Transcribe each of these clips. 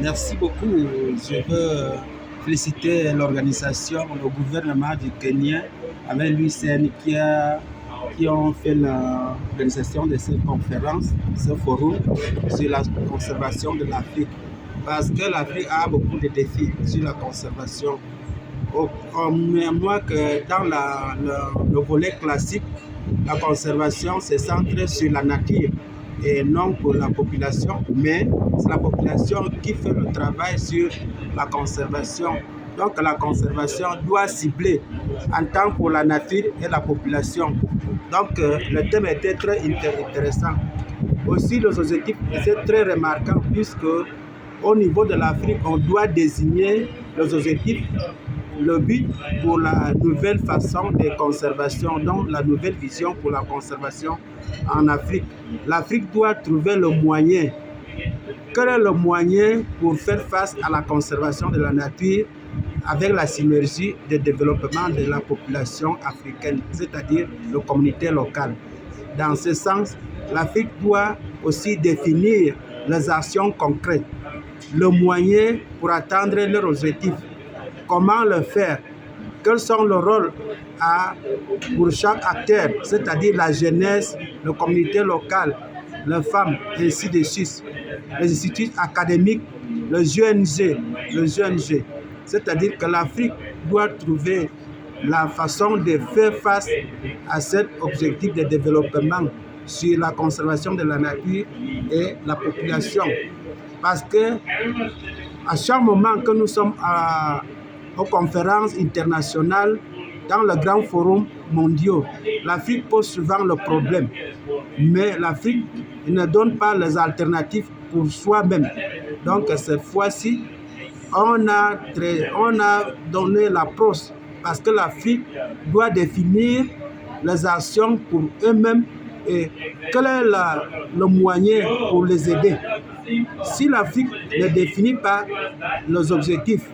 Merci beaucoup. Je veux féliciter l'organisation, le gouvernement du Kenya avec l'UICN qui ont fait l'organisation de cette conférence, ce forum sur la conservation de l'Afrique. Parce que l'Afrique a beaucoup de défis sur la conservation. Moi que dans le volet classique, la conservation se centre sur la nature et non pour la population, mais c'est la population qui fait le travail sur la conservation. Donc la conservation doit cibler en tant pour la nature et la population. Donc le thème était très intéressant. Aussi les objectifs étaient très remarquants puisque au niveau de l'Afrique, on doit désigner les objectifs, le but pour la nouvelle façon de conservation, donc la nouvelle vision pour la conservation en Afrique. L'Afrique doit trouver le moyen. Quel est le moyen pour faire face à la conservation de la nature avec la synergie de développement de la population africaine, c'est-à-dire les communautés locales? Dans ce sens, l'Afrique doit aussi définir les actions concrètes, le moyen pour atteindre leurs objectifs. Comment le faire? Quels sont les rôles pour chaque acteur, c'est-à-dire la jeunesse, la communauté locale, les femmes, et ainsi de suite, les instituts académiques, les ONG. C'est-à-dire que l'Afrique doit trouver la façon de faire face à cet objectif de développement sur la conservation de la nature et la population. Parce que à chaque moment que nous sommes aux conférences internationales, dans les grands forums mondiaux, l'Afrique pose souvent le problème. Mais l'Afrique ne donne pas les alternatives pour soi-même. Donc cette fois-ci, on a donné l'approche parce que l'Afrique doit définir les actions pour eux-mêmes et quel est le moyen pour les aider. Si l'Afrique ne définit pas les objectifs,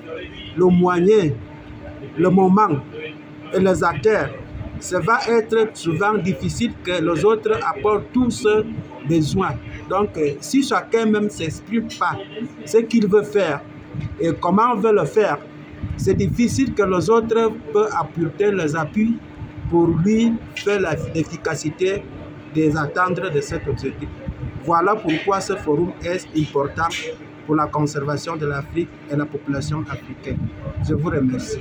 le moyen, le moment et les acteurs, ça va être souvent difficile que les autres apportent tous ce besoin. Donc, si chacun même ne s'exprime pas ce qu'il veut faire et comment on veut le faire, c'est difficile que les autres peuvent apporter les appuis pour lui faire l'efficacité des attendre de cet objectif. Voilà pourquoi ce forum est important pour la conservation de l'Afrique et la population africaine. Je vous remercie.